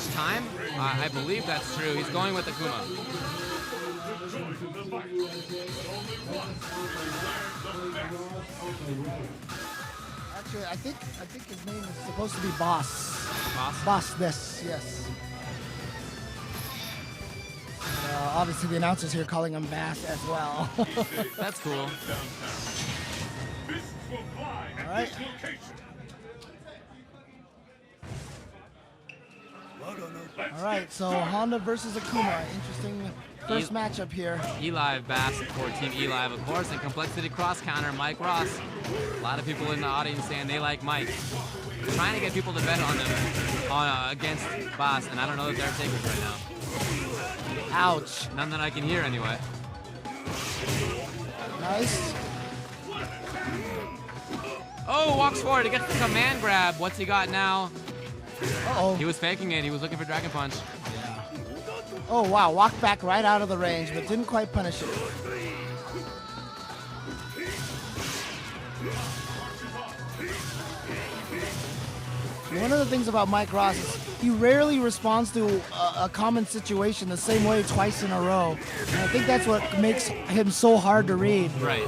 much time? I believe that's true. He's going with Akuma. Actually, I think his name is supposed to be Boss. Boss? Boss, yes. Obviously, the announcers here calling him Bass as well. That's cool. All right. All right, so Honda versus Akuma. Interesting first matchup here. E-Live Bass for Team E-Live, of course, and Complexity Cross Counter, Mike Ross. A lot of people in the audience saying they like Mike. Trying to get people to bet on them against Bass, and I don't know if they're takers right now. Ouch. None that I can hear anyway. Nice. Oh, walks forward. He gets the command grab. What's he got now? Uh-oh. He was faking it. He was looking for Dragon Punch. Yeah. Oh, wow. Walked back right out of the range, but didn't quite punish it. One of the things about Mike Ross is he rarely responds to a common situation the same way twice in a row. And I think that's what makes him so hard to read. Right.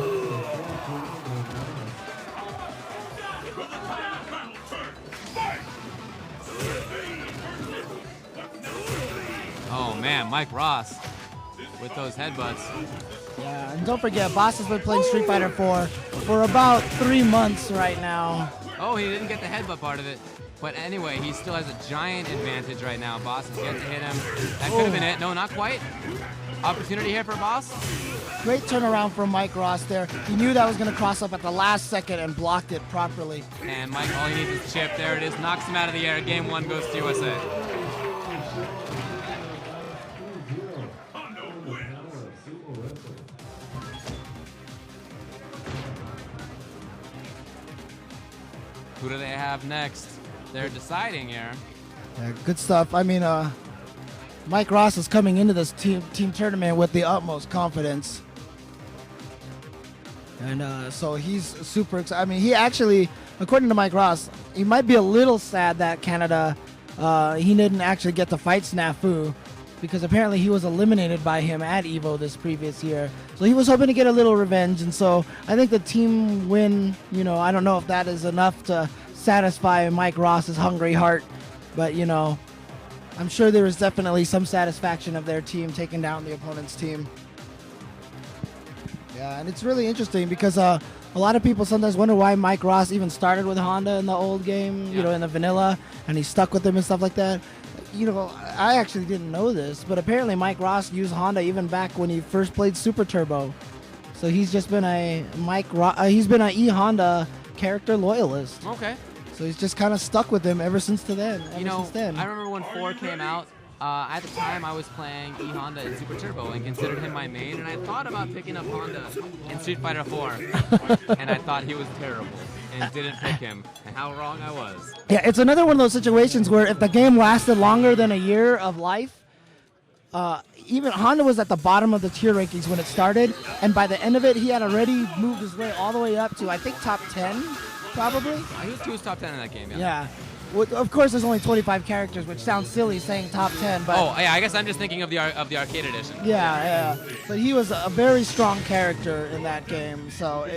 Oh man, Mike Ross with those headbutts. Yeah, and don't forget, Boss has been playing Street Fighter 4 for about 3 months right now. Oh, he didn't get the headbutt part of it. But anyway, he still has a giant advantage right now. Boss has yet to hit him. That could have been it. No, not quite. Opportunity here for Boss. Great turnaround from Mike Ross there. He knew that was going to cross up at the last second and blocked it properly. And Mike, all he needs is chip. There it is. Knocks him out of the air. Game 1 goes to USA. Who do they have next? They're deciding here. Yeah, good stuff. I mean, Mike Ross is coming into this team tournament with the utmost confidence. And so he's super excited. I mean, he actually, according to Mike Ross, he might be a little sad that Canada, he didn't actually get to fight Snafu, because apparently he was eliminated by him at EVO this previous year. So he was hoping to get a little revenge, and so I think the team win, you know, I don't know if that is enough to satisfy Mike Ross's hungry heart, but, you know, I'm sure there is definitely some satisfaction of their team taking down the opponent's team. Yeah, and it's really interesting because a lot of people sometimes wonder why Mike Ross even started with Honda in the old game, you know, in the vanilla, and he stuck with them and stuff like that. You know, I actually didn't know this, but apparently Mike Ross used Honda even back when he first played Super Turbo. So he's just been he's been an E-Honda character loyalist. Okay. So he's just kind of stuck with them ever since then. You know, I remember when 4 came out. At the time, I was playing E-Honda in Super Turbo and considered him my main, and I thought about picking up Honda in Street Fighter 4, and I thought he was terrible and didn't pick him, and how wrong I was. Yeah, it's another one of those situations where if the game lasted longer than a year of life, even Honda was at the bottom of the tier rankings when it started, and by the end of it, he had already moved his way all the way up to, I think, top 10, probably. He was top 10 in that game, yeah. Yeah. Well, of course, there's only 25 characters, which sounds silly saying top 10, but... Oh, yeah, I guess I'm just thinking of the arcade edition. Yeah. But he was a very strong character in that game, so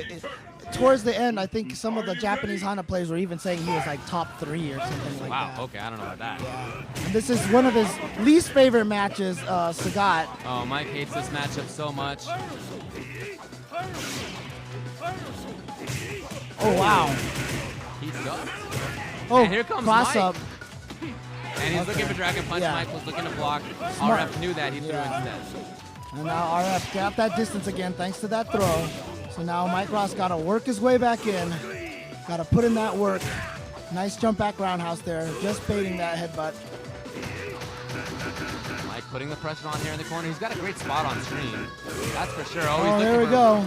towards the end, I think some of the Japanese Honda players were even saying he was like top 3 or something like that. Wow, okay, I don't know about that. Yeah. And this is one of his least favorite matches, Sagat. Oh, Mike hates this matchup so much. Oh, wow. He ducked. Oh, and here comes cross Mike. up. And he's looking for Dragon Punch. Yeah. Mike was looking to block. Smart. RF knew that. He threw instead. And now RF got that distance again thanks to that throw. So now Mike Ross got to work his way back in. Got to put in that work. Nice jump back roundhouse there. Just baiting that headbutt. Mike putting the pressure on here in the corner. He's got a great spot on screen. That's for sure. Oh, there we go.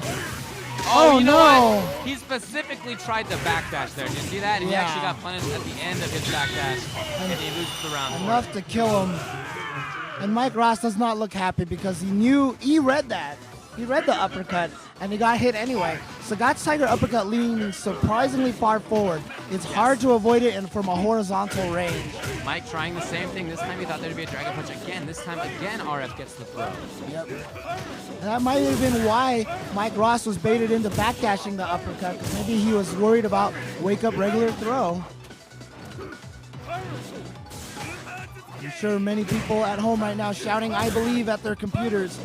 Oh, you know no! What? He specifically tried the backdash there. Did you see that? And he actually got punished at the end of his backdash, and he loses the round. Enough to kill him. And Mike Ross does not look happy because he read that. He read the uppercut, and he got hit anyway. Sagat's Tiger uppercut leaning surprisingly far forward. It's hard to avoid it and from a horizontal range. Mike trying the same thing. This time he thought there'd be a Dragon Punch again. This time again, RF gets the throw. Yep. And that might have been why Mike Ross was baited into backdashing the uppercut, because maybe he was worried about wake up regular throw. I'm sure many people at home right now shouting "I believe" at their computers,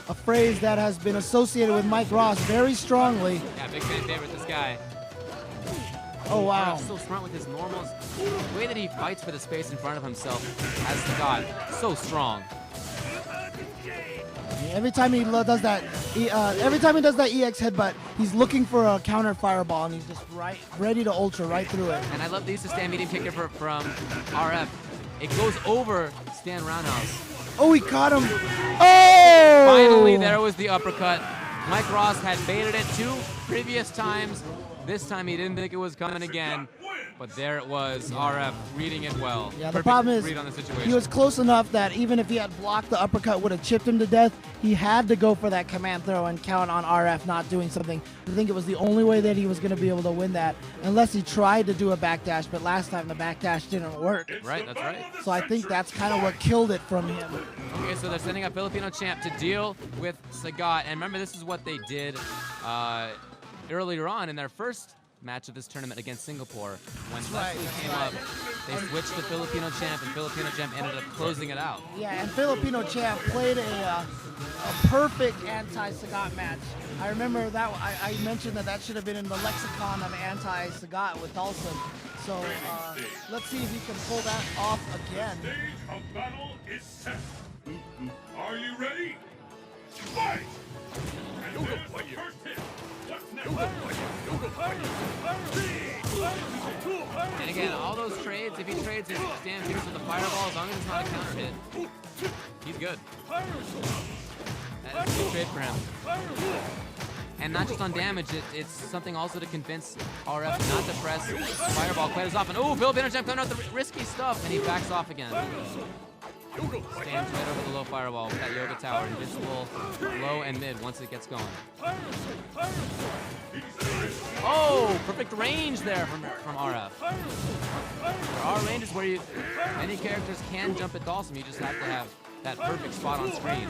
a phrase that has been associated with Mike Ross very strongly. Yeah, big fan favorite, this guy. Oh, wow. So smart with his normals. The way that he fights for the space in front of himself as Sagat, so strong. Every time he does that, EX headbutt, he's looking for a counter fireball, and he's just ready to ultra right through it. And I love the use of stand medium kicker from RF. It goes over stand roundhouse. Oh, he caught him. Oh! Finally, there was the uppercut. Mike Ross had baited it 2 previous times. This time he didn't think it was coming again, but there it was, RF reading it well. Yeah, the Perfect problem is read on the situation. he was close enough that even if he had blocked, the uppercut would have chipped him to death. He had to go for that command throw and count on RF not doing something. I think it was the only way that he was going to be able to win that, unless he tried to do a backdash, but last time the backdash didn't work. Right, that's right. So I think that's kind of what killed it from him. Okay, so they're sending a Filipino champ to deal with Sagat. And remember, this is what they did earlier on in their first match of this tournament against Singapore. When Leslie came up, they switched to Filipino champ, and Filipino champ ended up closing it out. Yeah, and Filipino champ played a perfect anti-Sagat match. I remember that I mentioned that should have been in the lexicon of anti-Sagat with Dawson. So let's see if he can pull that off again. Stage of battle is set. Are you ready? Fight! And there's the first hit. What's next? And again, all those trades, if he trades his stand fingers with the fireball, as long as it's not a counter hit, he's good. That is a good trade for him. And not just on damage, it's something also to convince RF not to press fireball quite as often. Oh, Filipino champ coming out with the risky stuff, and he backs off again. Stands right over the low fireball with that Yoga Tower, invincible low and mid once it gets going. Oh, perfect range there from RF. There are ranges where many characters can jump at Dawson. You just have to have that perfect spot on screen.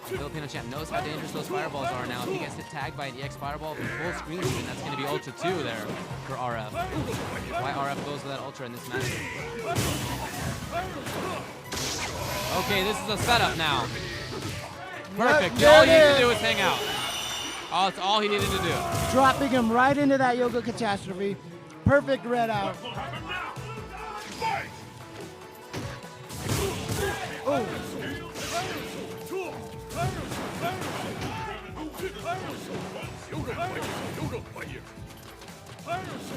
Filipino champ knows how dangerous those fireballs are now. If he gets hit tagged by an EX fireball from full screen, that's going to be Ultra 2 there for RF. Why RF goes with that Ultra in this match. Okay, this is a setup now. Perfect. All you need to do is hang out. That's all he needed to do. Dropping him right into that Yoga Catastrophe. Perfect red out. What will happen now? Fight! Oh.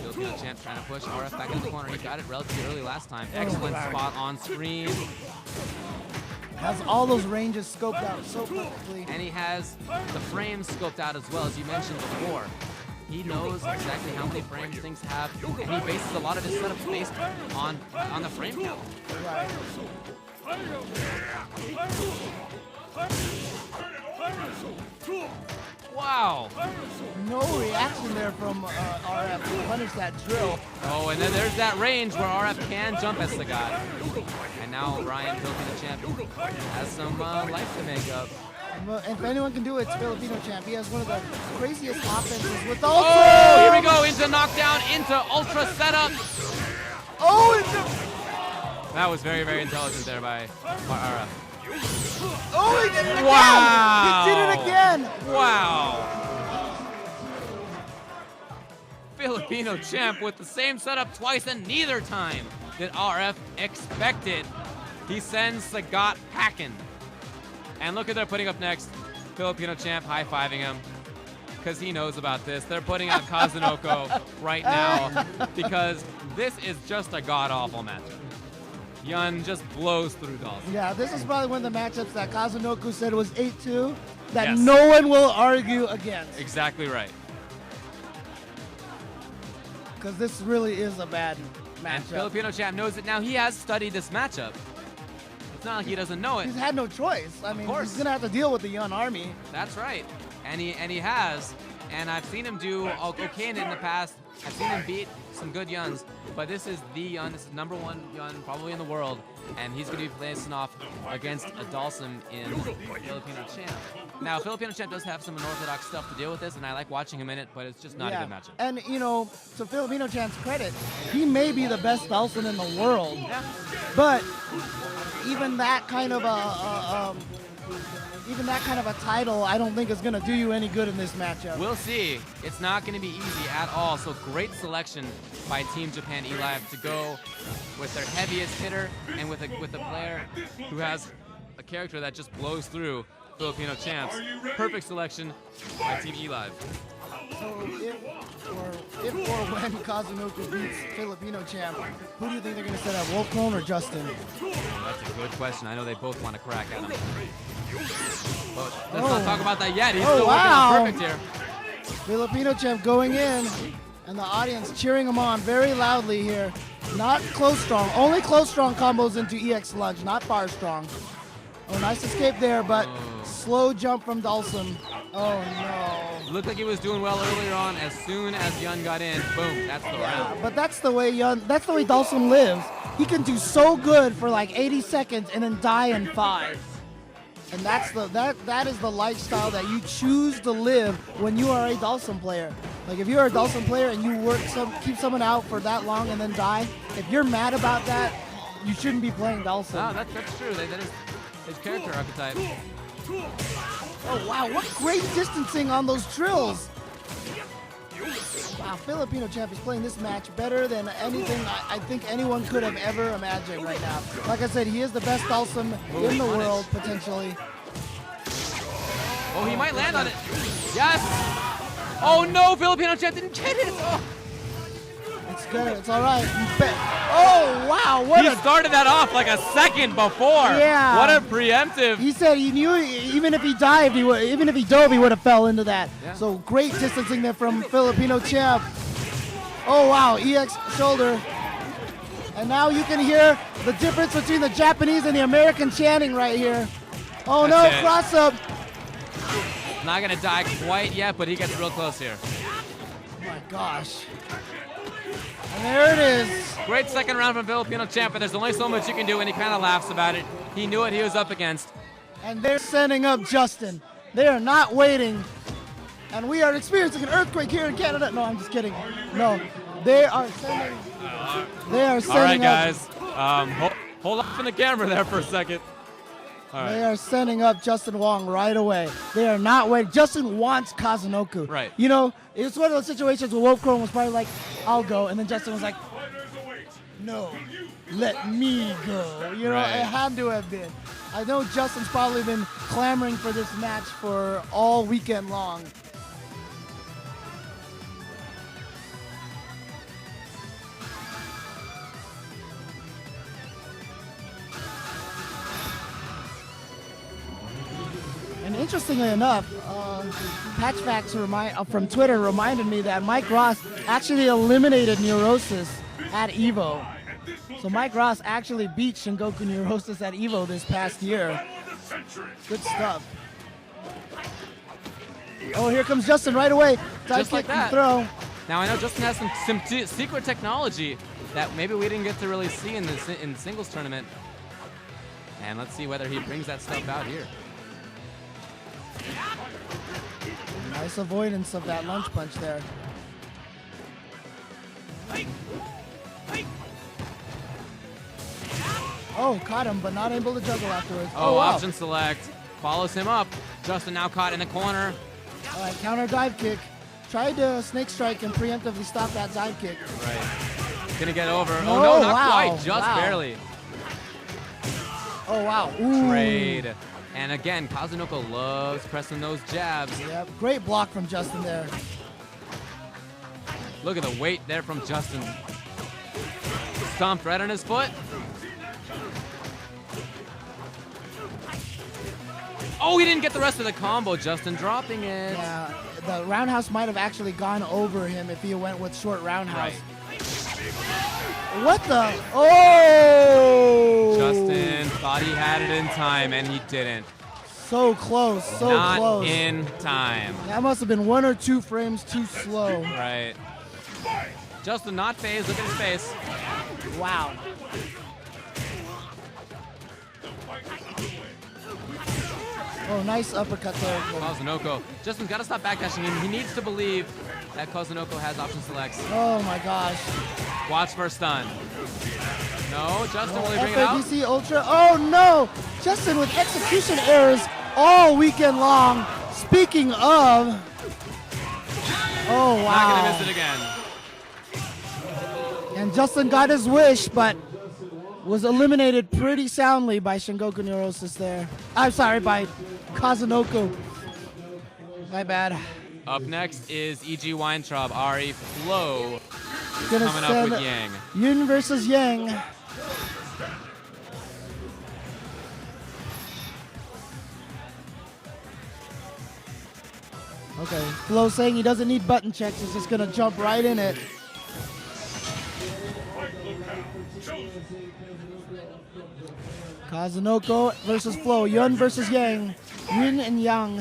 Filipino champ trying to push RF back in the corner. He got it relatively early last time. Excellent spot on screen. Has all those ranges scoped out so perfectly. And he has the frames scoped out as well, as you mentioned before. He knows exactly how many frames things have, and he bases a lot of his setups based on the frame count. Right. Wow. No reaction there from RF to punish that drill. Oh, and then there's that range where RF can jump as Sagat. And now Ryan, Filipino champ, has some life to make up. And if anyone can do it, it's Filipino champ. He has one of the craziest offenses with Ultra. Oh, here we go, into knockdown, into Ultra setup. Oh, it's That was very, very intelligent there by RF. Oh, he did it again! Wow. He did it again! Wow. Filipino champ with the same setup twice, and neither time did RF expect it. He sends Sagat packing. And look at they're putting up next. Filipino champ high-fiving him because he knows about this. They're putting out Kazunoko right now because this is just a god-awful matchup. Yun just blows through Dawson. Yeah, this is probably one of the matchups that Kazunoku said was 8-2 that Yes. no one will argue against. Exactly right. Because this really is a bad And matchup. Filipino champ knows it now. He has studied this matchup. It's not like he doesn't know it. He's had no choice. I mean, course. he's gonna have to deal with the Yun army. That's right, and he has, and I've seen him do okay in the past. I've seen him beat some good Yuns, but this is the Yun. This is #1 Yun probably in the world, and he's going to be facing off against a Dalsum in Filipino Champ. Now, Filipino Champ does have some unorthodox stuff to deal with this, and I like watching him in it, but it's just not a good matchup. And you know, to Filipino Champ's credit, he may be the best Dalsum in the world, but even that kind of a title, I don't think is going to do you any good in this matchup. We'll see. It's not going to be easy at all. So great selection by Team Japan E-Live to go with their heaviest hitter and with a player who has a character that just blows through Filipino champs. Perfect selection by Team E-Live. So if or when Kazunoku beats Filipino Champ, who do you think they're going to set up, Wolfclone or Justin? That's a good question. I know they both want to crack at him. But let's not talk about that yet. He's still working on perfect here. Filipino Champ going in, and the audience cheering him on very loudly here. Not close strong, only close strong combos into EX lunge, not far strong. Oh, nice escape there, but slow jump from Dalsum. Oh no. Looked like he was doing well earlier on. As soon as Yun got in, boom, that's the round. But that's the way Dalsum lives. He can do so good for like 80 seconds and then die in 5. And that is the lifestyle that you choose to live when you are a Dalsum player. Like if you're a Dalsum player and you keep someone out for that long and then die, if you're mad about that, you shouldn't be playing Dalsum. No, that's true. That is his character archetype. Oh wow, what great distancing on those trills. Wow, Filipino Champ is playing this match better than anything I think anyone could have ever imagined right now. Like I said, he is the best Dalsum in the world, potentially. Oh, he might land on it. Yes! Oh no, Filipino Champ didn't get it! Oh. It's good, it's all right. Oh wow, He started that off like a second before. Yeah. What a preemptive. He said he knew even if he dived, even if he dove, he would have fell into that. Yeah. So great distancing there from Filipino Champ. Oh wow, EX shoulder. And now you can hear the difference between the Japanese and the American chanting right here. Oh That's no, it. cross up. Not gonna die quite yet, but he gets real close here. Oh my gosh. And there it is. Great second round from Filipino Champ, but there's only so much you can do, and he kind of laughs about it. He knew what he was up against. And they're sending up Justin. They are not waiting. And we are experiencing an earthquake here in Canada. No, I'm just kidding. No, they are sending. They are sending All right, up. guys. Hold off on the camera there for a second. All right. They are sending up Justin Wong right away. They are not waiting. Justin wants Kazunoku. Right. You know, it's one of those situations where Wolfcrone was probably like, I'll go. And then Justin was like, no, let me go. You know, Right. it had to have been. I know Justin's probably been clamoring for this match for all weekend long. And interestingly enough, Patchfax from Twitter reminded me that Mike Ross actually eliminated Neurosis at EVO. So Mike Ross actually beat Shingoku Neurosis at EVO this past year. Good stuff. Oh, here comes Justin right away. Dive Just like kick and that. throw. Now I know Justin has some secret technology that maybe we didn't get to really see in the singles tournament. And let's see whether he brings that stuff out here. Nice avoidance of that lunge punch there. Oh, caught him, but not able to juggle afterwards. Oh, wow. option select. Follows him up. Justin now caught in the corner. All right, counter dive kick. Tried to snake strike and preemptively stop that dive kick. Right. Gonna get over. No, Oh, no, not wow, quite. Just wow. barely. Oh, wow. Ooh. Trade. And again, Kazunoka loves pressing those jabs. Yep, great block from Justin there. Look at the weight there from Justin. Stomped right on his foot. Oh, he didn't get the rest of the combo. Justin dropping it. Yeah, the roundhouse might have actually gone over him if he went with short roundhouse. Right. What the? Oh! Justin thought he had it in time, and he didn't. So close, so Not close. in time. That must have been 1 or 2 frames too slow. Right. Justin not phased. Look at his face. Wow. Oh, nice uppercut there. Kazunoko. Justin's got to stop backdashing him. He needs to believe that Kazunoko has option selects. Oh my gosh. Watch for a stun. No, Justin, will he bring it out? FADC Ultra. Oh no! Justin with execution errors all weekend long. Speaking of. Oh wow. Not going to miss it again. And Justin got his wish, but was eliminated pretty soundly by Shingoku Neurosis there. I'm sorry, by Kazunoko. My bad. Up next is E.G. Weintraub. Ari Flo is Gonna coming up send with Yang. Yun versus Yang. Okay, Flo saying he doesn't need button checks. He's just gonna jump right in it. Kazunoko versus Flo. Yun versus Yang. Yin and Yang.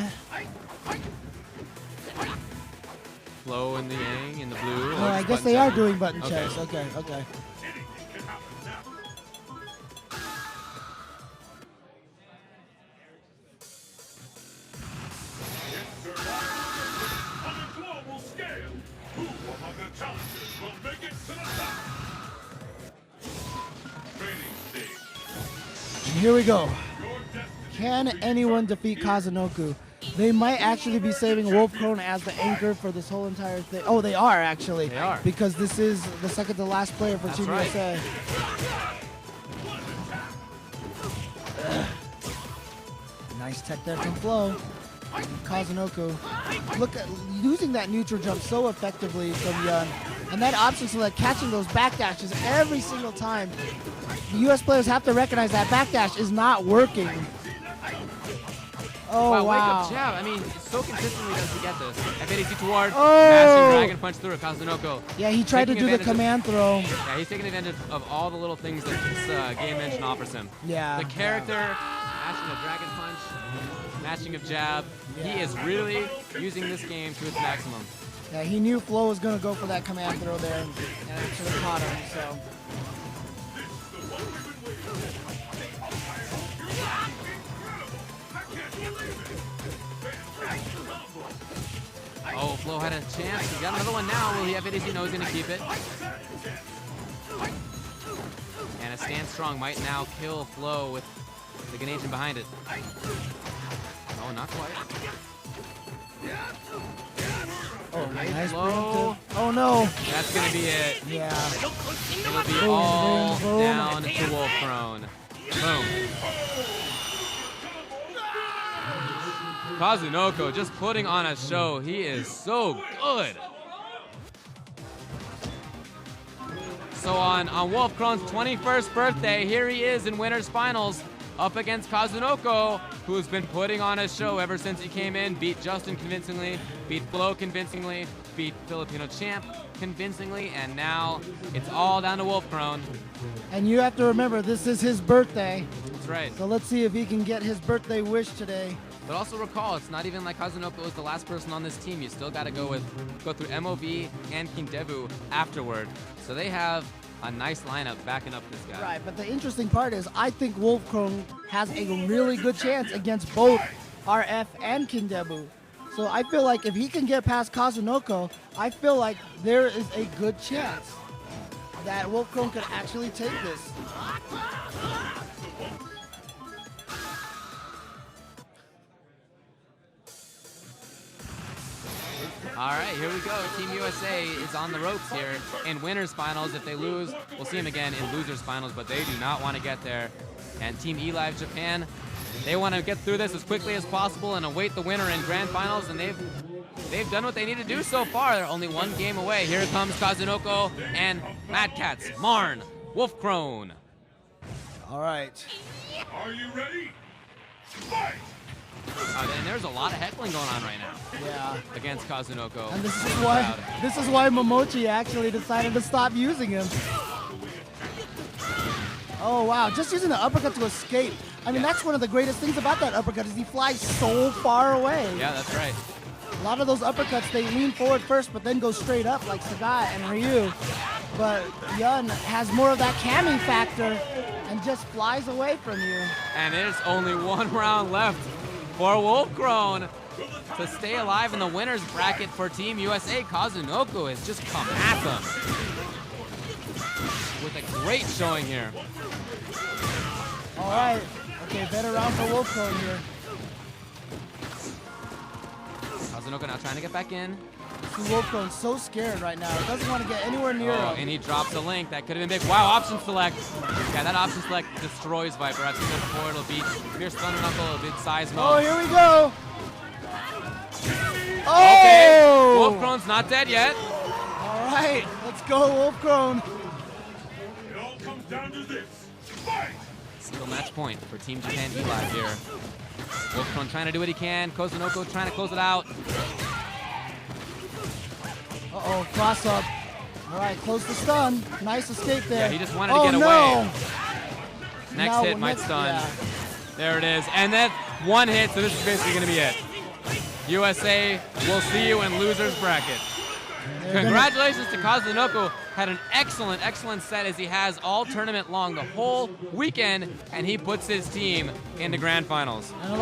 Flo in the Yang in the blue. Oh, I guess they are doing button checks. Okay, okay. And here we go. Can anyone defeat Kazunoko? They might actually be saving Wolfkrone as the anchor for this whole entire thing. Oh, they are actually. They are. Because this is the second to last player for Team right. USA. Nice tech there from Flo. Kazunoko. Look at using that neutral jump so effectively from Yun. And that option select, catching those backdashes every single time. The US players have to recognize that backdash is not working. Oh, wow, wow. wake up jab. I mean, so consistently does he get this. FADC toward, Oh. mashing dragon punch through it, Kazunoko. Yeah, he tried to Taking do the advantage of- command throw. Yeah, he's taking advantage of all the little things that this game engine offers him. Yeah. The character, mashing of dragon punch, mashing of jab. He is really using this game to its maximum. Yeah, he knew Flo was going to go for that command throw there, and it should have caught him, so. Oh, Flo had a chance. He's got another one now. Will he have ADC? No, he's going to keep it. And a stand strong might now kill Flo with the Ganation behind it. No, not quite. Oh, nice Flo. preemptive. Oh, no. That's going to be it. Yeah. It'll be Boom, all boom, boom. down to Wolfkrone. Boom. Kazunoko just putting on a show. He is so good. So on Wolfkrone's 21st birthday, here he is in Winners Finals up against Kazunoko, who's been putting on a show ever since he came in, beat Justin convincingly, beat Flo convincingly, beat Filipino champ convincingly, and now it's all down to Wolfkrone. And you have to remember, this is his birthday. That's right. So let's see if he can get his birthday wish today. But also recall, it's not even like Kazunoko was the last person on this team. You still got to go through MOV and King Debu afterward. So they have a nice lineup backing up this guy. Right, but the interesting part is I think Wolfkrone has a really good chance against both RF and King Debu. So I feel like if he can get past Kazunoko, I feel like there is a good chance that Wolfkrone could actually take this. All right, here we go. Team USA is on the ropes here in winners finals. If they lose, we'll see them again in losers finals, but they do not want to get there. And Team eLive Japan, they want to get through this as quickly as possible and await the winner in grand finals, and they've done what they need to do so far. They're only one game away. Here comes Kazunoko and Mad Cats, Marn, Wolfkrone. All right. Are you ready? Fight! And there's a lot of heckling going on right now Yeah. against Kazunoko. And this is why Momochi actually decided to stop using him. Oh wow, just using the uppercut to escape. I mean, that's one of the greatest things about that uppercut is he flies so far away. Yeah, that's right. A lot of those uppercuts, they lean forward first, but then go straight up like Sagai and Ryu. But Yun has more of that Kami factor and just flies away from you. And there's only one round left for Wolfcrone to stay alive in the winner's bracket for Team USA. Kazunoko has just come at them with a great showing here. All right. Okay, better round for Wolfcrone here. Kazunoko now trying to get back in. See, Wolfcrone's so scared right now. Doesn't want to get anywhere near Oh, him. and he drops a link. That could have been big. Wow, option select. Yeah, that option select destroys Viper. I've seen it before. It'll beat Fierce Thunder Knuckle, a big size mode. Oh, here we go. Okay, Oh! Wolfcrone's not dead yet. All right, let's go, Wolfcrone. It all comes down to this. Fight! Still match point for Team Japan E-Live here. Wolfcrone trying to do what he can. Kazunoko trying to close it out. Uh-oh, cross up. All right, close the stun. Nice escape there. Yeah, he just wanted to get no. away. Next Now, hit might next- stun. yeah. There it is. And then one hit, so this is basically going to be it. USA, we'll see you in loser's bracket. Congratulations to Kazunoko. Had an excellent, excellent set as he has all tournament long, the whole weekend, and he puts his team into grand finals. And I like